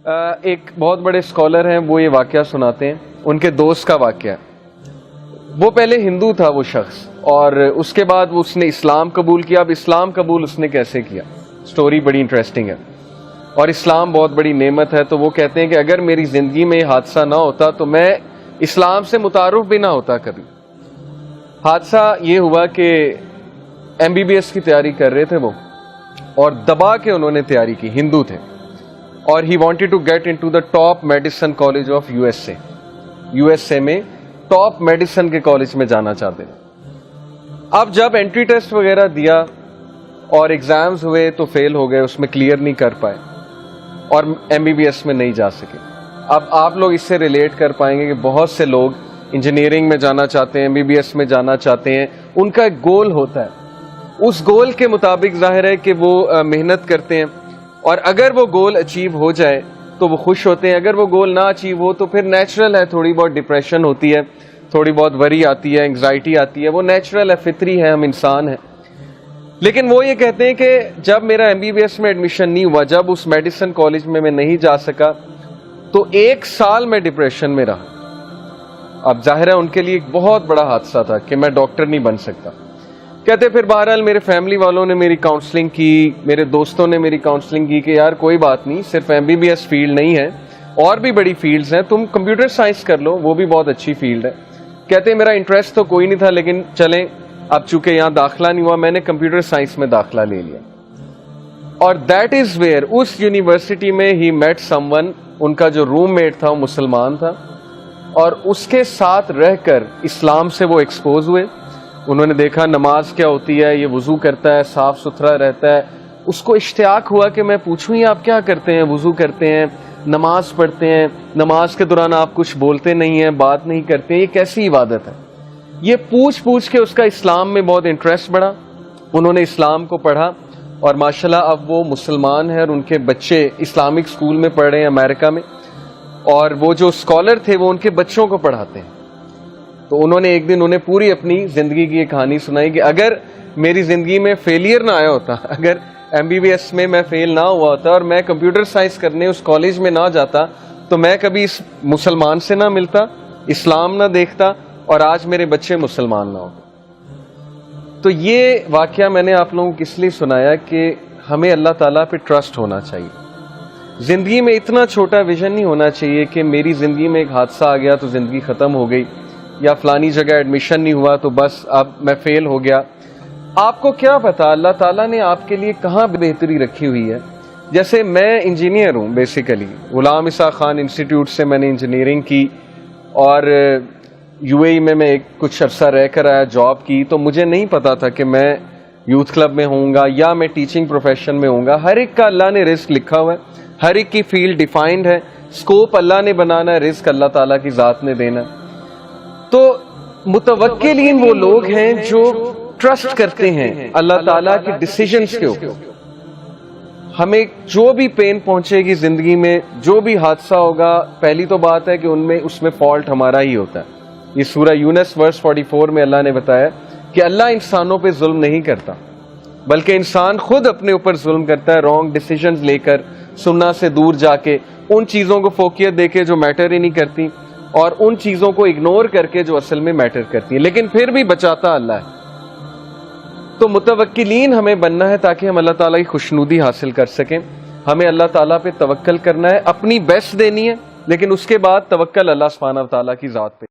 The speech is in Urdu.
ایک بہت بڑے اسکالر ہیں، وہ یہ واقعہ سناتے ہیں، ان کے دوست کا واقعہ ہے۔ وہ پہلے ہندو تھا وہ شخص، اور اس کے بعد اس نے اسلام قبول کیا۔ اب اسلام قبول اس نے کیسے کیا، سٹوری بڑی انٹرسٹنگ ہے، اور اسلام بہت بڑی نعمت ہے۔ تو وہ کہتے ہیں کہ اگر میری زندگی میں یہ حادثہ نہ ہوتا تو میں اسلام سے متعارف بھی نہ ہوتا کبھی۔ حادثہ یہ ہوا کہ MBBS کی تیاری کر رہے تھے وہ، اور دبا کے انہوں نے تیاری کی، ہندو تھے، اور he wanted to get into the top medicine college of USA میں ٹاپ میڈیسن کے کالج میں جانا چاہتے ہیں۔ اب جب انٹری ٹیسٹ وغیرہ دیا اور ایگزامز ہوئے تو فیل ہو گئے، اس میں کلیئر نہیں کر پائے اور MBBS میں نہیں جا سکے۔ اب آپ لوگ اس سے ریلیٹ کر پائیں گے کہ بہت سے لوگ انجینئرنگ میں جانا چاہتے ہیں، MBBS میں جانا چاہتے ہیں، ان کا ایک گول ہوتا ہے، اس گول کے مطابق ظاہر ہے کہ وہ محنت کرتے ہیں، اور اگر وہ گول اچیو ہو جائے تو وہ خوش ہوتے ہیں، اگر وہ گول نہ اچیو ہو تو پھر نیچرل ہے، تھوڑی بہت ڈپریشن ہوتی ہے، تھوڑی بہت وری آتی ہے، انگزائٹی آتی ہے، وہ نیچرل ہے، فطری ہے، ہم انسان ہیں۔ لیکن وہ یہ کہتے ہیں کہ جب میرا MBBS میں ایڈمیشن نہیں ہوا، جب اس میڈیسن کالج میں نہیں جا سکا، تو 1 سال میں ڈپریشن میں رہا۔ اب ظاہر ہے ان کے لیے ایک بہت بڑا حادثہ تھا کہ میں ڈاکٹر نہیں بن سکتا۔ کہتے پھر بہرحال میرے فیملی والوں نے میری کاؤنسلنگ کی، میرے دوستوں نے میری کاؤنسلنگ کی کہ یار کوئی بات نہیں، صرف MBBS فیلڈ نہیں ہے، اور بھی بڑی فیلڈز ہیں، تم کمپیوٹر سائنس کر لو، وہ بھی بہت اچھی فیلڈ ہے۔ کہتے میرا انٹرسٹ تو کوئی نہیں تھا، لیکن چلیں اب چونکہ یہاں داخلہ نہیں ہوا، میں نے کمپیوٹر سائنس میں داخلہ لے لیا، اور دیٹ از ویئر، اس یونیورسٹی میں ہی میٹ سم ون، ان کا جو روم میٹ تھا وہ مسلمان تھا، اور اس کے ساتھ رہ کر اسلام سے وہ ایکسپوز ہوئے۔ انہوں نے دیکھا نماز کیا ہوتی ہے، یہ وضو کرتا ہے، صاف ستھرا رہتا ہے، اس کو اشتیاق ہوا کہ میں پوچھوں یہ آپ کیا کرتے ہیں، وضو کرتے ہیں، نماز پڑھتے ہیں، نماز کے دوران آپ کچھ بولتے نہیں ہیں، بات نہیں کرتے ہیں، یہ کیسی عبادت ہے؟ یہ پوچھ کے اس کا اسلام میں بہت انٹرسٹ بڑھا، انہوں نے اسلام کو پڑھا، اور ماشاءاللہ اب وہ مسلمان ہیں، اور ان کے بچے اسلامک اسکول میں پڑھ رہے ہیں امریکہ میں، اور وہ جو اسکالر تھے وہ ان کے بچوں کو پڑھاتے ہیں۔ تو انہوں نے ایک دن انہیں پوری اپنی زندگی کی ایک کہانی سنائی کہ اگر میری زندگی میں فیلئر نہ آیا ہوتا، اگر MBBS میں میں فیل نہ ہوا ہوتا اور میں کمپیوٹر سائنس کرنے اس کالج میں نہ جاتا، تو میں کبھی اس مسلمان سے نہ ملتا، اسلام نہ دیکھتا، اور آج میرے بچے مسلمان نہ ہوتے۔ تو یہ واقعہ میں نے آپ لوگوں کو اس لیے سنایا کہ ہمیں اللہ تعالیٰ پہ ٹرسٹ ہونا چاہیے۔ زندگی میں اتنا چھوٹا ویژن نہیں ہونا چاہیے کہ میری زندگی میں ایک حادثہ آ گیا تو زندگی ختم ہو گئی، یا فلانی جگہ ایڈمیشن نہیں ہوا تو بس اب میں فیل ہو گیا۔ آپ کو کیا پتا اللہ تعالیٰ نے آپ کے لیے کہاں بہتری رکھی ہوئی ہے۔ جیسے میں انجینئر ہوں، بیسیکلی غلام اسحاق خان انسٹیٹیوٹ سے میں نے انجینئرنگ کی، اور UAE میں کچھ عرصہ رہ کر آیا، جاب کی، تو مجھے نہیں پتا تھا کہ میں یوتھ کلب میں ہوں گا یا میں ٹیچنگ پروفیشن میں ہوں گا۔ ہر ایک کا اللہ نے رزق لکھا ہوا ہے، ہر ایک کی فیلڈ ڈیفائنڈ ہے، اسکوپ اللہ نے بنانا ہے، رزق اللہ تعالیٰ کی ذات نے دینا ہے۔ تو متوکلین وہ لوگ ہیں جو ٹرسٹ کرتے ہیں اللہ تعالیٰ کے ڈیسیجنز کے اوپر۔ ہمیں جو بھی پین پہنچے گی زندگی میں، جو بھی حادثہ ہوگا، پہلی تو بات ہے کہ اس میں فالٹ ہمارا ہی ہوتا ہے۔ یہ سورہ یونس ورس 44 میں اللہ نے بتایا کہ اللہ انسانوں پہ ظلم نہیں کرتا، بلکہ انسان خود اپنے اوپر ظلم کرتا ہے، رانگ ڈیسیجنز لے کر، سننا سے دور جا کے، ان چیزوں کو فوقیت دے کے جو میٹر ہی نہیں کرتی، اور ان چیزوں کو اگنور کر کے جو اصل میں میٹر کرتی ہیں، لیکن پھر بھی بچاتا اللہ ہے۔ تو متوکلین ہمیں بننا ہے تاکہ ہم اللہ تعالیٰ کی خوشنودی حاصل کر سکیں۔ ہمیں اللہ تعالیٰ پہ توکل کرنا ہے، اپنی بیسٹ دینی ہے، لیکن اس کے بعد توکل اللہ سبحانہ و تعالیٰ کی ذات پہ۔